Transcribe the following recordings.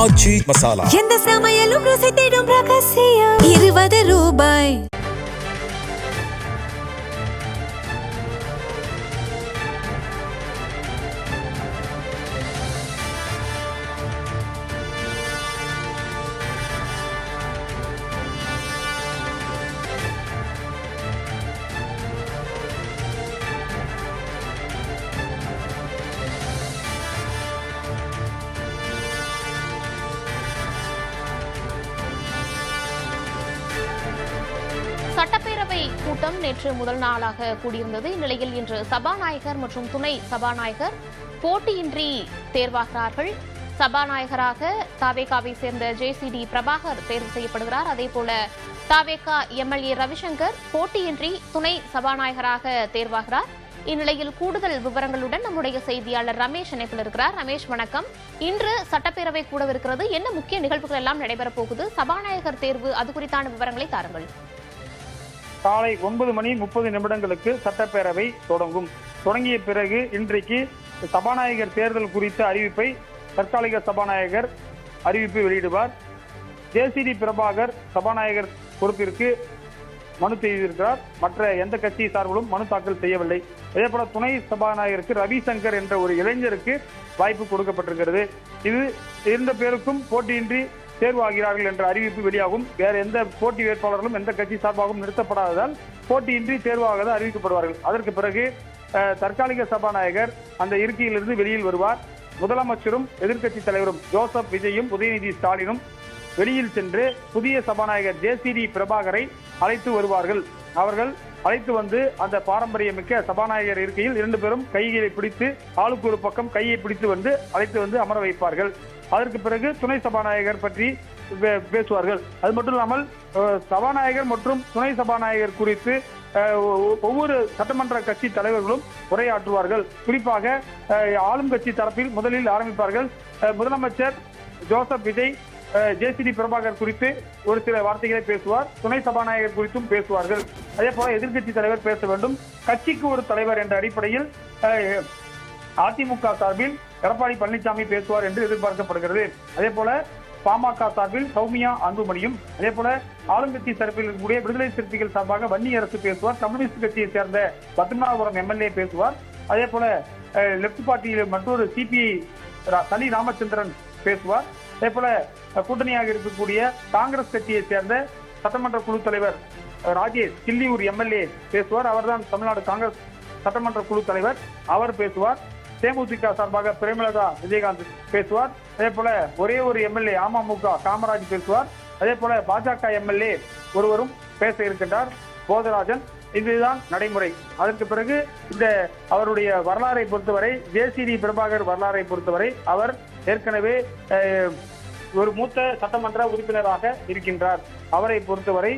ஆச்சி மசாலா. எந்த சமையலும் ருசி தேடும் ரகசியம். 20 ரூபாய். சட்டப்பேரவை கூட்டம் நேற்று முதல் நாளாக கூடியிருந்தது. இந்நிலையில் இன்று சபாநாயகர் மற்றும் துணை சபாநாயகர் போட்டியின்றி தேர்வாகிறார்கள். சபாநாயகராக தாவேகாவை சேர்ந்த ஜேசிடி பிரபாகர் தேர்வு செய்யப்படுகிறார். அதேபோல தாவேகா எம்எல்ஏ ரவிசங்கர் போட்டியின்றி துணை சபாநாயகராக தேர்வாகிறார். இந்நிலையில் கூடுதல் விவரங்களுடன் நம்முடைய செய்தியாளர் ரமேஷ் இணைப்பில் இருக்கிறார். ரமேஷ், வணக்கம். இன்று சட்டப்பேரவை கூடவிருக்கிறது. என்ன முக்கிய நிகழ்வுகள் எல்லாம் நடைபெறப் போகுது? சபாநாயகர் தேர்வு, அது குறித்தான விவரங்களை தாருங்கள். காலை 9:30 சட்டப்பேரவை தொடங்கிய பிறகு இன்றைக்கு சபாநாயகர் தேர்தல் குறித்த அறிவிப்பை தற்காலிக சபாநாயகர் அறிவிப்பு வெளியிடுவார். ஜேசிடி பிரபாகர் சபாநாயகர் பொறுப்பிற்கு மனு செய்திருக்கிறார். மற்ற எந்த கட்சி சார்பிலும் மனு தாக்கல் செய்யவில்லை. அதேபோல துணை சபாநாயகருக்கு ரவிசங்கர் என்ற ஒரு இளைஞருக்கு வாய்ப்பு கொடுக்கப்பட்டிருக்கிறது. இது 2 பேருக்கும் போட்டியின்றி தேர்வாகிறார்கள் என்ற அறிவிப்பு வெளியாகும். வேற எந்த போட்டி வேட்பாளர்களும் எந்த கட்சி சார்பாகவும் நிறுத்தப்படாததால் போட்டியின்றி தேர்வாக அறிவிக்கப்படுவார்கள். அதற்கு பிறகு தற்காலிக சபாநாயகர் அந்த இருக்கையிலிருந்து வெளியில் வருவார். முதலமைச்சரும் எதிர்க்கட்சி தலைவரும் ஜோசப் விஜயும் உதயநிதி ஸ்டாலினும் வெளியில் சென்று புதிய சபாநாயகர் ஜேசிடி பிரபாகரை அழைத்து வருவார்கள். அவர்கள் அழைத்து வந்து அந்த பாரம்பரியமிக்க சபாநாயகர் இருக்கையில் 2 பேரும் கைகளை பிடித்து ஆளுக்கு ஒரு பக்கம் கையை பிடித்து வந்து அழைத்து வந்து அமர வைப்பார்கள். அதற்கு பிறகு துணை சபாநாயகர் பற்றி பேசுவார்கள். அது மட்டும் இல்லாமல் சபாநாயகர் மற்றும் துணை சபாநாயகர் குறித்து ஒவ்வொரு சட்டமன்ற கட்சி தலைவர்களும் உரையாற்றுவார்கள். குறிப்பாக ஆளும் கட்சி தரப்பில் முதலில் ஆரம்பிப்பார்கள். முதலமைச்சர் ஜோசப் விஜய் ஜேசிடி பிரபாகர் குறித்து ஒரு சில வார்த்தைகளை பேசுவார். துணை சபாநாயகர் குறித்தும் பேசுவார்கள். அதே போல எதிர்க்கட்சி தலைவர் பேச வேண்டும். கட்சிக்கு ஒரு தலைவர் என்ற அடிப்படையில் அதிமுக சார்பில் எடப்பாடி பழனிசாமி பேசுவார் என்று எதிர்பார்க்கப்படுகிறது. அதே போல பாமக சார்பில் சௌமியா அன்புமணியும், அதே போல ஆளுங்கட்சி தரப்பில் இருக்கக்கூடிய விடுதலை சிறுத்தைகள் சார்பாக வன்னியரசு பேசுவார். கம்யூனிஸ்ட் கட்சியை சேர்ந்த பத்மநாபபுரம் எம்எல்ஏ பேசுவார். அதே போல லெப்ட் பார்ட்டியில் மற்றொரு சிபிஐ சனி ராமச்சந்திரன் பேசுவார். அதே போல கூட்டணியாக இருக்கக்கூடிய காங்கிரஸ் கட்சியை சேர்ந்த சட்டமன்ற குழு தலைவர் ராஜேஷ் கிள்ளியூர் எம்எல்ஏ பேசுவார். அவர்தான் தமிழ்நாடு காங்கிரஸ் சட்டமன்ற குழு தலைவர், அவர் பேசுவார். தேமுதிக சார்பாக பிரேமலதா விஜயகாந்த் பேசுவார். அதே போல ஒரே ஒரு எம்எல்ஏ அமமுக காமராஜ் பேசுவார். அதே போல பாஜக எம்எல்ஏ ஒருவரும் பேச இருக்கின்றார், போதராஜன். இதுதான் நடைமுறை. அதற்கு பிறகு இந்த அவருடைய வரலாறை பொறுத்தவரை, ஜேசிடி பிரபாகர் வரலாறை பொறுத்தவரை அவர் ஏற்கனவே ஒரு மூத்த சட்டமன்ற உறுப்பினராக இருக்கின்றார். அவரை பொறுத்தவரை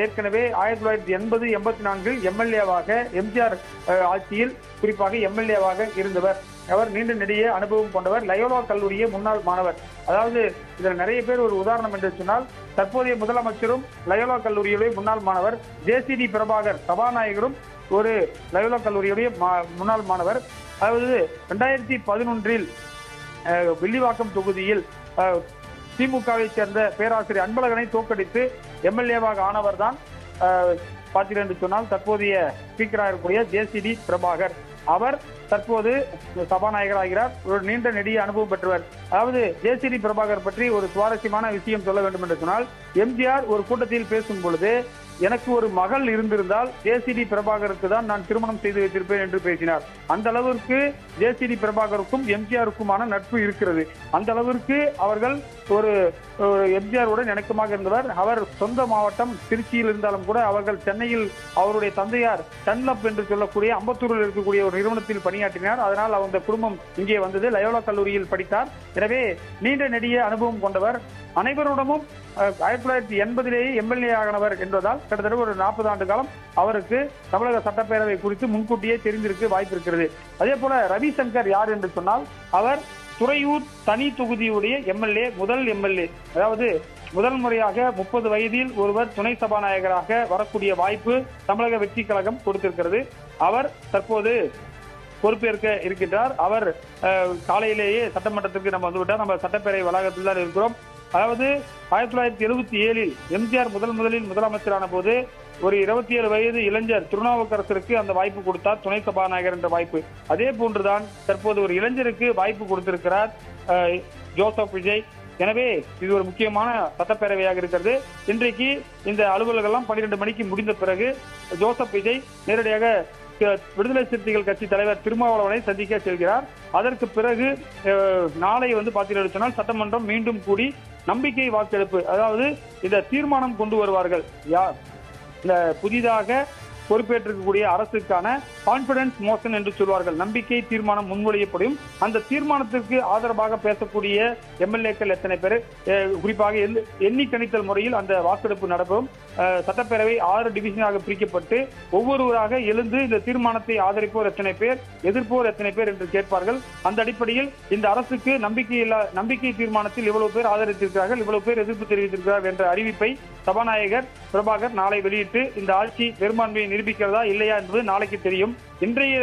ஏற்கனவே 1980-84 எம்எல்ஏவாக எம்ஜிஆர் ஆட்சியில் குறிப்பாக எம்எல்ஏவாக இருந்தவர். அவர் நீண்ட நெடிய அனுபவம் கொண்டவர். லயோலா கல்லூரிய முன்னாள் மாணவர். அதாவது இதில் நிறைய பேர் ஒரு உதாரணம் என்று சொன்னால், தற்போதைய முதலமைச்சரும் லயோலா கல்லூரியுடைய முன்னாள் மாணவர். ஜேசிடி பிரபாகர் சபாநாயகரும் ஒரு லயோலா கல்லூரியுடைய முன்னாள் மாணவர். அதாவது 2011 வில்லிவாக்கம் தொகுதியில் திமுகவை சேர்ந்த பேராசிரியர் அன்பழகனை தோற்கடித்து எம்எல்ஏவாக ஆனவர் தான் பார்த்தீர்கள் என்று சொன்னால் தற்போதைய ஸ்பீக்கராக இருக்கக்கூடிய ஜேசிடி பிரபாகர். அவர் தற்போது சபாநாயகராகிறார். ஒரு நீண்ட நெடிய அனுபவம் பெற்றவர். அதாவது ஜேசிடி பிரபாகர் பற்றி ஒரு சுவாரஸ்யமான விஷயம் சொல்ல வேண்டும் என்று சொன்னால், எம்ஜிஆர் ஒரு கூட்டத்தில் பேசும் பொழுது, எனக்கு ஒரு மகள் இருந்திருந்தால் ஜேசிடி பிரபாகருக்கு தான் நான் திருமணம் செய்து வைத்திருப்பேன் என்று பேசினார். அந்த அளவிற்கு ஜேசிடி பிரபாகருக்கும் எம்ஜிஆருக்குமான நட்பு இருக்கிறது. அந்த அளவிற்கு அவர்கள் ஒரு எம்ஜிஆருடன் நெருக்கமாக இருந்தவர். அவர் சொந்த மாவட்டம் திருச்சியில் இருந்தாலும் கூட அவர்கள் சென்னையில் அவருடைய தந்தையார் டன்லப் என்று சொல்லக்கூடிய அம்பத்தூரில் இருக்கக்கூடிய ஒரு நிறுவனத்தில் பணியாற்றினார். அதனால் அந்த குடும்பம் இங்கே வந்தது. லயோலா கல்லூரியில் படித்தார். எனவே நீண்ட நெடிய அனுபவம் கொண்டவர். அனைவருடமும் 1980 எம்எல்ஏ ஆனவர் என்பதால் கிட்டத்தட்ட ஒரு 40 ஆண்டு காலம் அவருக்கு தமிழக சட்டப்பேரவை குறித்து முன்கூட்டியே தெரிந்திருக்க வாய்ப்பு இருக்கிறது. அதே போல ரவிசங்கர் யார் என்று சொன்னால், அவர் துறையூர் தனி தொகுதியுடைய எம்எல்ஏ, முதல் எம்எல்ஏ. அதாவது முதல் முறையாக 30 வயதில் ஒருவர் துணை சபாநாயகராக வரக்கூடிய வாய்ப்பு தமிழக வெற்றி கழகம் கொடுத்திருக்கிறது. அவர் தற்போது பொறுப்பேற்க இருக்கின்றார். அவர் காலையிலேயே சட்டமன்றத்திற்கு நம்ம வந்துவிட்டார். நம்ம சட்டப்பேரவை வளாகத்தில் தான் இருக்கிறோம். அதாவது 1977 எம்ஜிஆர் முதலில் முதலமைச்சரான போது ஒரு 27 வயது இளைஞர் திருநாவுக்கரசருக்கு அந்த வாய்ப்பு கொடுத்தார், துணை சபாநாயகர் என்ற வாய்ப்பு. அதே போன்றுதான் தற்போது ஒரு இளைஞருக்கு வாய்ப்பு கொடுத்திருக்கிறார் ஜோசப் விஜய். எனவே இது ஒரு முக்கியமான சட்டப்பேரவையாக இருக்கிறது. இன்றைக்கு இந்த அலுவலகம் 12 மணிக்கு முடிந்த பிறகு ஜோசப் விஜய் நேரடியாக விடுதலை சிறுத்தைகள் கட்சி தலைவர் திருமாவளவனை சந்திக்க செல்கிறார். அதற்கு பிறகு நாளை பார்த்தீர்கள் சொன்னால் சட்டமன்றம் மீண்டும் கூடி நம்பிக்கை வாக்கெடுப்பு, அதாவது இந்த தீர்மானம் கொண்டு வருவார்கள். யார் இந்த புதிதாக பொறுப்பேற்றிருக்கக்கூடிய அரசுக்கான கான்பிடன்ஸ் மோஷன் என்று சொல்வார்கள், நம்பிக்கை தீர்மானம் முன்மொழியப்படும். அந்த தீர்மானத்திற்கு ஆதரவாக பேசக்கூடிய எம்எல்ஏக்கள் எத்தனை பேர், குறிப்பாக எண்ணி கணித்தல் முறையில் அந்த வாக்கெடுப்பு நடக்கும். சட்டப்பேரவை 6 டிவிஷனாக பிரிக்கப்பட்டு ஒவ்வொருவராக எழுந்து இந்த தீர்மானத்தை ஆதரிப்போர் எத்தனை பேர், எதிர்ப்போர் எத்தனை பேர் என்று கேட்பார்கள். அந்த அடிப்படையில் இந்த அரசுக்கு நம்பிக்கை தீர்மானத்தில் இவ்வளவு பேர் ஆதரித்திருக்கிறார்கள், இவ்வளவு பேர் எதிர்ப்பு தெரிவித்திருக்கிறார்கள் என்ற அறிவிப்பை சபாநாயகர் பிரபாகர் நாளை வெளியிட்டு இந்த ஆட்சி பெரும்பான்மையை நிரூபிக்கிறதா இல்லையா என்பது நாளைக்கு தெரியும். இன்றைய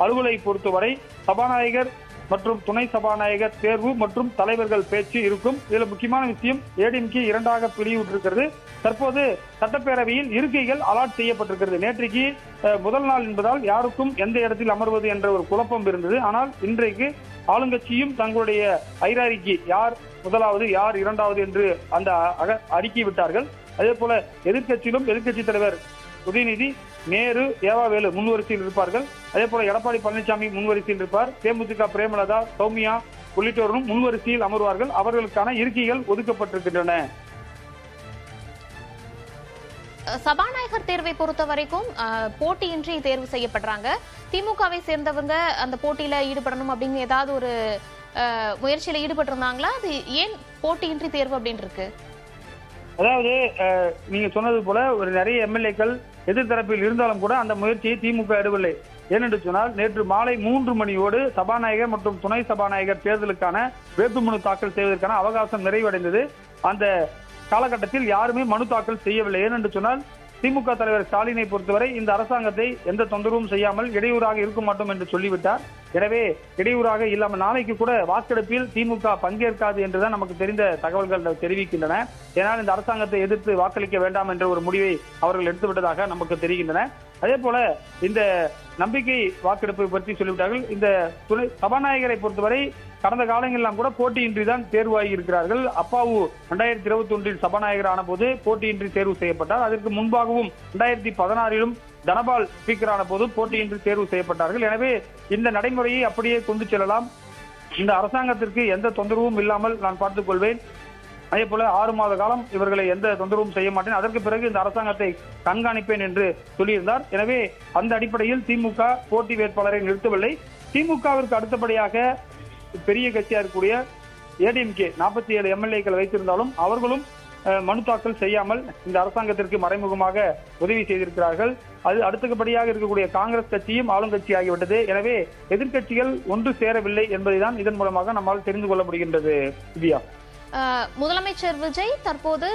அலுவலை பொறுத்தவரை சபாநாயகர் மற்றும் துணை சபாநாயகர் தேர்வு மற்றும் தலைவர்கள் பேச்சு இருக்கும். இதுல முக்கியமான விஷயம், ஏடிஎம்கே 2ஆக பிரிவுற்றிருக்கிறது. தற்போது சட்டப்பேரவையில் இருக்கைகள் அலாட் செய்யப்பட்டிருக்கிறது. நேற்றைக்கு முதல் நாள் என்பதால் யாருக்கும் எந்த இடத்தில் அமர்வது என்ற ஒரு குழப்பம் இருந்தது. ஆனால் இன்றைக்கு ஆளுங்கட்சியும் தங்களுடைய ஐராரிக்கு யார் முதலாவது யார் இரண்டாவது என்று அந்த அறிக்கை விட்டார்கள். அதே போல எதிர்கட்சியிலும் எதிர்கட்சி தலைவர் உதயநிதி, நேரு, ஏவாவேலு முன்வரிசையில் இருப்பார்கள். அதே போல எடப்பாடி பழனிசாமி முன்வரிசையில் இருப்பார். தேமுதிக பிரேமலதா, சௌமியா உள்ளிட்டோரும் முன்வரிசையில் அமர்வார்கள். அவர்களுக்கான இருக்கைகள் ஒதுக்கப்பட்டிருக்கின்றன. சபாநாயகர் தேர்வை பொறுத்த வரைக்கும் போட்டியின்றி தேர்வு செய்யப்படுறாங்க. திமுகவை சேர்ந்தவங்க அந்த போட்டியில ஈடுபடணும் அப்படின்னு ஏதாவது ஒரு முயற்சியில ஈடுபட்டு இருந்தாங்களா? அது ஏன் போட்டியின்றி தேர்வு அப்படின்னு இருக்கு? அதாவது நீங்க சொன்னது போல ஒரு நிறைய எம்எல்ஏக்கள் எதிர்த்தரப்பில் இருந்தாலும் கூட அந்த முயற்சியை திமுக எடுக்கவில்லை. ஏனென்று சொன்னால் நேற்று மாலை 3 மணியோடு சபாநாயகர் மற்றும் துணை சபாநாயகர் தேர்தலுக்கான வேட்புமனு தாக்கல் செய்வதற்கான அவகாசம் நிறைவடைந்தது. அந்த காலகட்டத்தில் யாருமே மனு தாக்கல் செய்யவில்லை. ஏனென்று சொன்னால் திமுக தலைவர் ஸ்டாலினை பொறுத்தவரை இந்த அரசாங்கத்தை எந்த தொந்தரவும் செய்யாமல் இடையூறாக இருக்க மாட்டோம் என்று சொல்லிவிட்டார். எனவே இடையூறாக இல்லாமல் நாளைக்கு கூட வாக்கெடுப்பில் திமுக பங்கேற்காது என்றுதான் நமக்கு தெரிந்த தகவல்கள் தெரிவிக்கின்றன. ஏனால் இந்த அரசாங்கத்தை எதிர்த்து வாக்களிக்க வேண்டாம் என்ற ஒரு முடிவை அவர்கள் எடுத்துவிட்டதாக நமக்கு தெரிகின்றன. அதே போல இந்த நம்பிக்கை வாக்கெடுப்பை பற்றி சொல்லிவிட்டார்கள். இந்த துணை சபாநாயகரை பொறுத்தவரை கடந்த காலங்களெல்லாம் கூட போட்டியின்றி தான் தேர்வாகி இருக்கிறார்கள். அப்பாவு 2021 சபாநாயகர் ஆன போது போட்டியின்றி தேர்வு செய்யப்பட்டார். அதற்கு முன்பாகவும் 2016 தனபால் ஸ்பீக்கரான போது போட்டியின்றி தேர்வு செய்யப்பட்டார்கள். எனவே இந்த நடைமுறையை அப்படியே கொண்டு செல்லலாம். இந்த அரசாங்கத்திற்கு எந்த தொந்தரவும் இல்லாமல் நான் பார்த்துக் கொள்வேன். அதே போல 6 மாத காலம் இவர்களை எந்த தொந்தரவும் செய்ய மாட்டேன், அதற்கு பிறகு இந்த அரசாங்கத்தை கண்காணிப்பேன் என்று சொல்லியிருந்தார். எனவே அந்த அடிப்படையில் திமுக போட்டி வேட்பாளரை நிறுத்தவில்லை. திமுகவிற்கு அடுத்தபடியாக பெரிய கட்சியா இருக்கக்கூடிய ஏடிஎம்கே 47 எம்எல்ஏக்கள் வைத்திருந்தாலும் அவர்களும் மனு தாக்கல் செய்யாமல் இந்த அரசாங்கத்திற்கு மறைமுகமாக உதவி செய்திருக்கிறார்கள். அது அடுத்தபடியாக இருக்கக்கூடிய காங்கிரஸ் கட்சியும் ஆளுங்கட்சி ஆகிவிட்டது. எனவே எதிர்கட்சிகள் ஒன்று சேரவில்லை என்பதைதான் இதன் மூலமாக நம்மால் தெரிந்து கொள்ள முடிகின்றது. திவ்யா, முதலமைச்சர் விஜய் தற்போது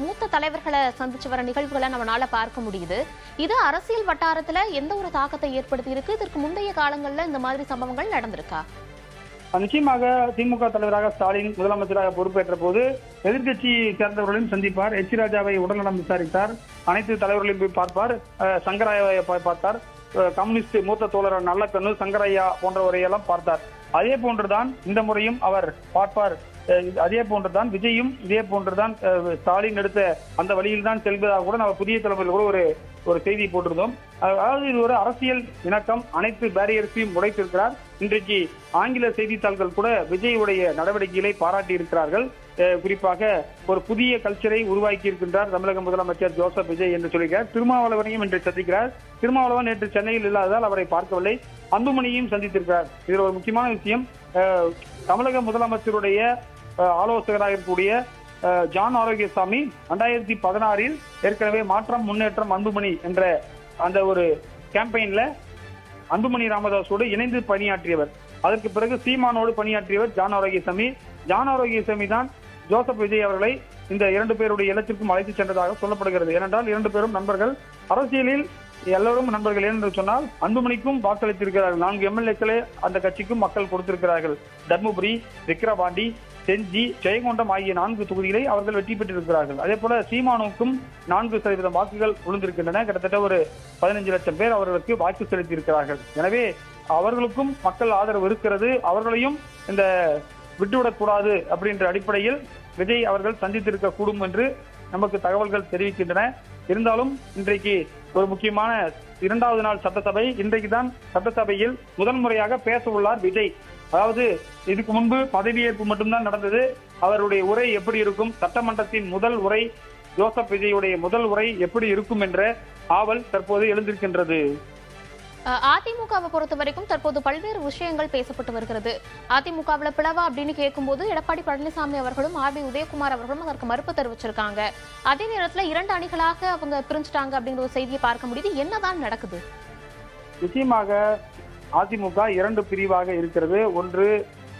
மூத்த தலைவர்களை சந்திச்சு வர நிகழ்வுகளை நம்மளால பார்க்க முடியுது. இது அரசியல் வட்டாரத்துல எந்த ஒரு தாக்கத்தை ஏற்படுத்தி இருக்கு? இதற்கு முந்தைய காலங்கள்ல இந்த மாதிரி சம்பவங்கள் நடந்திருக்கா? நிச்சயமாக திமுக தலைவராக ஸ்டாலின் முதலமைச்சராக பொறுப்பேற்ற போது எதிர்கட்சி சேர்ந்தவர்களையும் சந்திப்பார். எச் ராஜாவை உடல்நலம் விசாரித்தார். அனைத்து தலைவர்களையும் போய் பார்ப்பார். சங்கராயாவை பார்த்தார். கம்யூனிஸ்ட் மூத்த தோழர் நல்லக்கண்ணு, சங்கரையா போன்றவரையெல்லாம் பார்த்தார். அதே போன்றுதான் இந்த முறையும் அவர் பார்ப்பார். அதே போன்றுதான் விஜயும் இதே போன்றுதான் ஸ்டாலின் எடுத்த அந்த வழியில் தான் செல்வதாக கூட நம்ம புதிய தலைமையில் கூட ஒரு செய்தி போட்டிருந்தோம். அதாவது இது ஒரு அரசியல் இணக்கம், அனைத்து பேரியர்ஸையும் உடைத்திருக்கிறார். இன்றைக்கு ஆங்கில செய்தித்தாள்கள் கூட விஜயுடைய நடவடிக்கைகளை பாராட்டி இருக்கிறார்கள். குறிப்பாக ஒரு புதிய கல்ச்சரை உருவாக்கி இருக்கின்றார் தமிழக முதலமைச்சர் ஜோசப் விஜய் என்று சொல்கிறார். திருமாவளவனையும் இன்று சந்திக்கிறார். திருமாவளவன் நேற்று சென்னையில் இல்லாததால் அவரை பார்க்கவில்லை. அன்புமணியையும் சந்தித்திருக்கிறார். இதில் ஒரு முக்கியமான விஷயம், தமிழக முதலமைச்சருடைய ஆலோசகராக இருக்கக்கூடிய ஜான் ஆரோக்கியசாமி 2016 ஏற்கனவே மாற்றம் முன்னேற்றம் அன்புமணி என்ற அந்த ஒரு கேம்பெயின்ல அன்புமணி ராமதாஸோடு இணைந்து பணியாற்றியவர். அதற்கு பிறகு சீமானோடு பணியாற்றியவர் ஜான் ஆரோக்கியசாமி. ஜான் ஆரோக்கியசாமி தான் ஜோசப் விஜய் அவர்களை இந்த 2 பேருடைய இல்லத்திற்கும் அழைத்து சென்றதாக சொல்லப்படுகிறது. ஏனென்றால் 2 பேரும் நண்பர்கள். அரசியலில் எல்லோரும் நண்பர்கள். என்று சொன்னால் அன்புமணிக்கும் வாக்களித்திருக்கிறார்கள். 4 எம்எல்ஏக்களே அந்த கட்சிக்கும் மக்கள் கொடுத்திருக்கிறார்கள். தர்மபுரி, விக்கிரவாண்டி, செஞ்சி, ஜெயங்கொண்டம் ஆகிய 4 தொகுதிகளை அவர்கள் வெற்றி பெற்றிருக்கிறார்கள். அதே போல சீமானுக்கும் 4% வாக்குகள் விழுந்திருக்கின்றன. கிட்டத்தட்ட ஒரு 15 லட்சம் பேர் அவர்களுக்கு வாக்கு செலுத்தியிருக்கிறார்கள். எனவே அவர்களுக்கும் மக்கள் ஆதரவு இருக்கிறது. அவர்களையும் இந்த விட்டுவிடக்கூடாது அப்படின்ற அடிப்படையில் விஜய் அவர்கள் சந்தித்திருக்க கூடும் என்று நமக்கு தகவல்கள் தெரிவிக்கின்றன. இருந்தாலும் இன்றைக்கு ஒரு முக்கியமான 2வது நாள் சட்டசபை. இன்றைக்கு தான் சட்டசபையில் முதன்முறையாக பேச உள்ளார் விஜய். அதாவது இதுக்கு முன்பு பதவியேற்பு மட்டும்தான் நடந்தது. அவருடைய உரை எப்படி இருக்கும், சட்டமன்றத்தின் முதல் உரை, ஜோசப் விஜயுடைய முதல் உரை எப்படி இருக்கும் என்ற ஆவல் தற்போது எழுந்திருக்கின்றது. அதிமுகவை பொறுத்த வரைக்கும் தற்போது பல்வேறு விஷயங்கள் பேசப்பட்டு வருகிறது. அதிமுகவில் பிளவா அப்படின்னு கேட்கும்போது எடப்பாடி பழனிசாமி அவர்களும் ஆர் பி உதயகுமார் அவர்களும் அதற்கு மறுப்பு தெரிவிச்சிருக்காங்க. அதே நேரத்தில் 2 அணிகளாக அவங்க பிரிஞ்சுட்டாங்க அப்படிங்கிற ஒரு செய்தியை பார்க்க முடியுது. என்னதான் நடக்குது? நிச்சயமாக அதிமுக 2 பிரிவாக இருக்கிறது. ஒன்று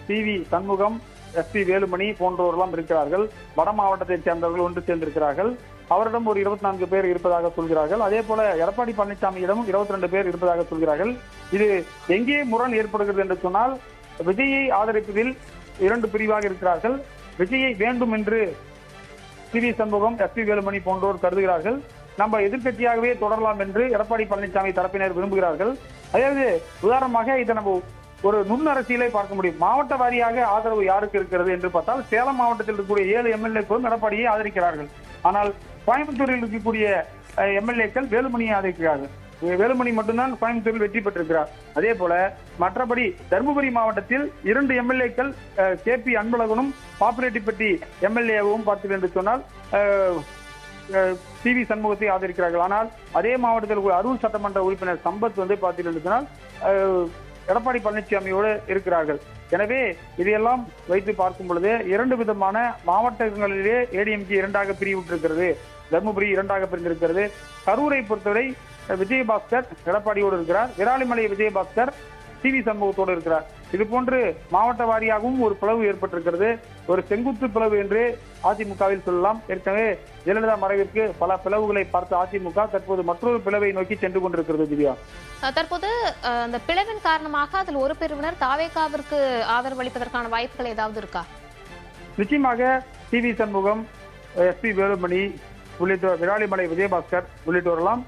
சி.வி. சண்முகம், எஸ்.பி. வேலுமணி போன்றோரெல்லாம் இருக்கிறார்கள். வட மாவட்டத்தைச் சேர்ந்தவர்கள் ஒன்று சேர்ந்திருக்கிறார்கள். அவரிடம் ஒரு 24 பேர் இருப்பதாக சொல்கிறார்கள். அதே போல எடப்பாடி பழனிசாமியிடமும் 22 பேர் இருப்பதாக சொல்கிறார்கள். இது எங்கே முரண் ஏற்படுகிறது என்று சொன்னால், விஜயை ஆதரிப்பதில் 2 பிரிவாக இருக்கிறார்கள். விஜயை வேண்டும் என்று சி.வி. சண்முகம், எஸ்.பி. வேலுமணி போன்றோர் கருதுகிறார்கள். நம்ம எதிர்கட்சியாகவே தொடரலாம் என்று எடப்பாடி பழனிசாமி தரப்பினர் விரும்புகிறார்கள். அதாவது உதாரணமாக இதை நம்ம ஒரு நுண்ணரசியலை பார்க்க முடியும். மாவட்ட வாரியாக ஆதரவு யாருக்கு இருக்கிறது என்று பார்த்தால், சேலம் மாவட்டத்தில் இருக்கக்கூடிய 7 எம்எல்ஏக்களும் எடப்பாடியை ஆதரிக்கிறார்கள். ஆனால் கோயம்புத்தூரில் இருக்கக்கூடிய எம்எல்ஏக்கள் வேலுமணியை ஆதரிக்கிறார்கள். வேலுமணி மட்டும்தான் கோயம்புத்தூரில் வெற்றி பெற்றிருக்கிறார். அதே போல மற்றபடி தர்மபுரி மாவட்டத்தில் 2 எம்எல்ஏக்கள் கே.பி. அன்பழகனும் பாப்பிரெட்டிப்பட்டி எம்எல்ஏவும் பார்த்தீர்கள் என்று சொன்னால் சி.வி. சண்முகத்தை ஆதரிக்கிறார்கள். ஆனால் அதே மாவட்டத்தில் அரூர் சட்டமன்ற உறுப்பினர் சம்பத் பார்த்தீர்கள் என்று சொன்னால் எடப்பாடி பழனிசாமியோடு இருக்கிறார்கள். எனவே இதையெல்லாம் வைத்து பார்க்கும் பொழுது 2 விதமான மாவட்டங்களிலே ஏடிஎம்கே 2ஆக பிரிவுற்றிருக்கிறது. தர்மபுரி 2ஆக பிரிந்திருக்கிறது. கரூரை பொறுத்தவரை விஜயபாஸ்கர் எடப்பாடியோடு இருக்கிறார். விராலிமலை விஜயபாஸ்கர் சி.வி. சண்முகத்தோடு இருக்கிறார். இது போன்று மாவட்ட வாரியாகவும் ஒரு பிளவு ஏற்பட்டிருக்கிறது. ஒரு செங்குத்து பிளவு என்று அதிமுகவில் சொல்லலாம். ஏற்கனவே ஜெயலலிதா மறைவிற்கு பல பிளவுகளை பார்த்த அதிமுக தற்போது மற்றொரு பிளவை நோக்கி சென்று கொண்டிருக்கிறது. திவ்யா, தற்போது அந்த பிளவின் காரணமாக அதில் ஒரு பிரிவினர் தாவேகாவிற்கு ஆதரவு அளிப்பதற்கான வாய்ப்புகள் ஏதாவது இருக்கா? நிச்சயமாக சி.வி. சண்முகம், எஸ்.பி. வேலுமணி உள்ளிட்டோர், விராலிமலை விஜயபாஸ்கர் உள்ளிட்டோரெல்லாம்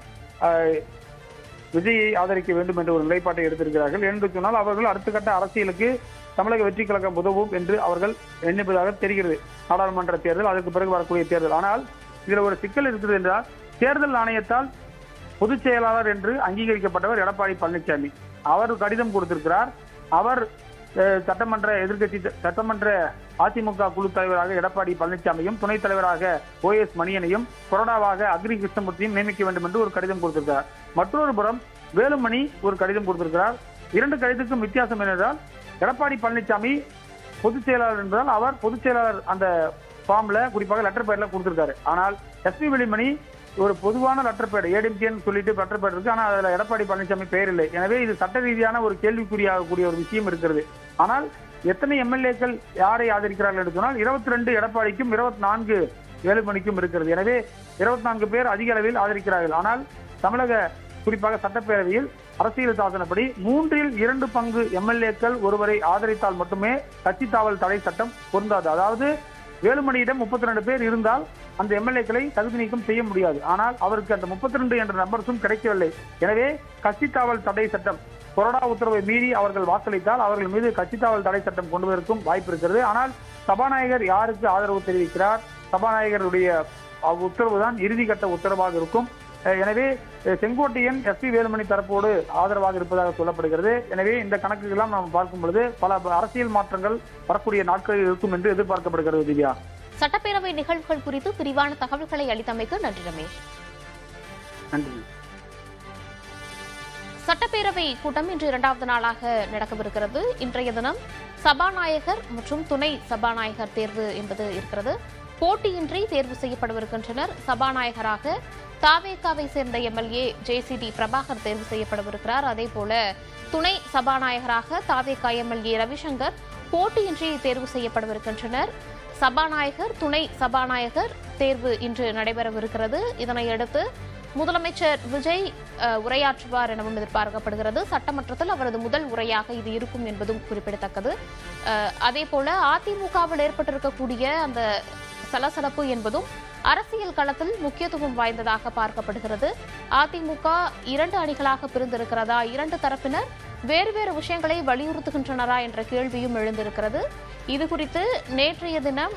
விஜயை ஆதரிக்க வேண்டும் என்ற ஒரு நிலைப்பாட்டை எடுத்திருக்கிறார்கள். என்று சொன்னால் அவர்கள் அடுத்த கட்ட அரசியலுக்கு தமிழக வெற்றி கழகம் உதவும் என்று அவர்கள் எண்ணிப்பதாக தெரிகிறது. நாடாளுமன்ற தேர்தல், அதற்கு பிறகு வரக்கூடிய தேர்தல். ஆனால் இதில் ஒரு சிக்கல் இருக்குது என்றால், தேர்தல் ஆணையத்தால் பொதுச் செயலாளர் என்று அங்கீகரிக்கப்பட்டவர் எடப்பாடி பழனிசாமி. அவர் கடிதம் கொடுத்திருக்கிறார். அவர் சட்டமன்ற எதிர்கட்சி சட்டமன்ற அதிமுக குழு தலைவராக எடப்பாடி பழனிசாமியும், துணைத் தலைவராக OS மணியனையும், கொறடாவாக அக்ரி கிருஷ்ணமூர்த்தியும் நியமிக்க வேண்டும் என்று ஒரு கடிதம் கொடுத்திருக்கிறார். மற்றொரு புறம் வேலுமணி ஒரு கடிதம் கொடுத்திருக்கிறார். 2 கடிதத்துக்கும் வித்தியாசம் என்னென்றால், எடப்பாடி பழனிசாமி பொதுச் செயலாளர் என்பதால் அவர் பொதுச் செயலாளர் அந்த ஃபார்ம்ல குறிப்பாக லெட்டர் பேர்ல கொடுத்திருக்காரு. ஆனால் எஸ்.பி. வேலுமணி ஒரு பொதுவான லெட்டர் பேட், ஏடிஎம்கேன்னு சொல்லிட்டு லெட்டர் பேட் இருக்கு. ஆனால் அதுல எடப்பாடி பழனிசாமி பெயர் இல்லை. எனவே இது சட்ட ரீதியான ஒரு கேள்விக்குறியாகக்கூடிய ஒரு விஷயம் இருக்கிறது. ஆனால் எத்தனை எம்எல்ஏக்கள் யாரை ஆதரிக்கிறார்கள் என்று சொன்னால் 22 எடப்பாடிக்கும் 24 வேலுமணிக்கும் இருக்கிறது. எனவே 24 பேர் அதிக அளவில் ஆதரிக்கிறார்கள். ஆனால் தமிழக குறிப்பாக சட்டப்பேரவையில் அரசியல் சாசனப்படி 3/2 பங்கு எம்எல்ஏக்கள் ஒருவரை ஆதரித்தால் மட்டுமே கட்சி தாவல் தடை சட்டம் பொருந்தாது. அதாவது வேலுமணியிடம் 32 பேர் இருந்தால் அந்த எம்எல்ஏக்களை தகுதி நீக்கம் செய்ய முடியாது. ஆனால் அவருக்கு அந்த 32 என்ற நம்பர்ஸும் கிடைக்கவில்லை. எனவே கட்சி தாவல் தடை சட்டம், கொறடா உத்தரவை மீறி அவர்கள் வாக்களித்தால் அவர்கள் மீது கட்சி தாவல் தடை சட்டம் கொண்டு வருவதற்கும் வாய்ப்பு இருக்கிறது. ஆனால் சபாநாயகர் யாருக்கு ஆதரவு தெரிவிக்கிறார், சபாநாயகருடைய உத்தரவு தான் இறுதிக்கட்ட உத்தரவாக இருக்கும். எனவே செங்கோட்டையன் எஸ்.பி. வேலுமணி தரப்போடு ஆதரவாக இருப்பதாக சொல்லப்படுகிறது. எனவே இந்த கணக்குகள்லாம் நாம் பார்க்கும் பொழுது பல அரசியல் மாற்றங்கள் வரக்கூடிய நாட்களில் இருக்கும் என்று எதிர்பார்க்கப்படுகிறது. திவ்யா, சட்டப்பேரவை நிகழ்வுகள் குறித்து விரிவான தகவல்களை அளித்தமைக்கு நன்றி ரமேஷ். நன்றி. சட்டப்பேரவை கூட்டம் இன்று 2வது நாளாக நடக்கவிருக்கிறது. இன்றைய தினம் சபாநாயகர் மற்றும் துணை சபாநாயகர் தேர்வு என்பது இருக்கிறது. போட்டியின்றி தேர்வு செய்யப்படவிருக்கின்றனர். சபாநாயகராக தாவேகாவை சேர்ந்த எம்எல்ஏ ஜே.சி.டி. பிரபாகர் தேர்வு செய்யப்படவிருக்கிறார். அதேபோல துணை சபாநாயகராக தாவேகா எம்எல்ஏ ரவிசங்கர் போட்டியின்றி தேர்வு செய்யப்படவிருக்கின்றனர். சபாநாயகர், துணை சபாநாயகர் தேர்வு இன்று நடைபெறவிருக்கிறது. இதனையடுத்து முதலமைச்சர் விஜய் உரையாற்றுவார் எனவும் எதிர்பார்க்கப்படுகிறது. சட்டமன்றத்தில் அவரது முதல் உரையாக இது இருக்கும் என்பதும் குறிப்பிடத்தக்கது. அதேபோல அதிமுகவில் ஏற்பட்டிருக்கக்கூடிய அந்த சலசலப்பு என்பதும் அரசியல் களத்தில் முக்கியத்துவம் வாய்ந்ததாக பார்க்கப்படுகிறது. அதிமுக 2 அணிகளாக பிரிந்திருக்கிறதா, 2 தரப்பினர் வேறு வேறு விஷயங்களை வலியுறுத்துகின்றனரா என்ற கேள்வியும் எழுந்திருக்கிறது. இது குறித்து நேற்றைய தினம்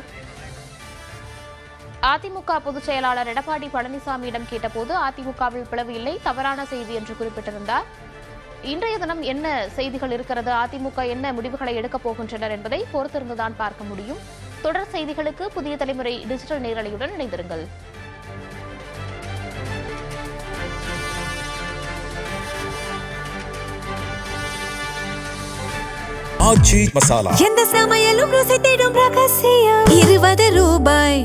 அதிமுக பொதுச் செயலாளர் எடப்பாடி பழனிசாமியிடம் கேட்டபோது அதிமுகவில் பிளவு இல்லை, தவறான செய்தி என்று குறிப்பிட்டிருந்தார். இன்றைய தினம் என்ன செய்திகள் இருக்கிறது, அதிமுக என்ன முடிவுகளை எடுக்கப் போகின்றனர் என்பதை பொறுத்திருந்துதான் பார்க்க முடியும். தொடர் செய்திகளுக்கு புதிய தலைமுறை டிஜிட்டல் நேரலையுடன் இணைந்திருங்கள். எந்த சமையலும் ருசி தேடும் ரகசியம் 20 ரூபாய்.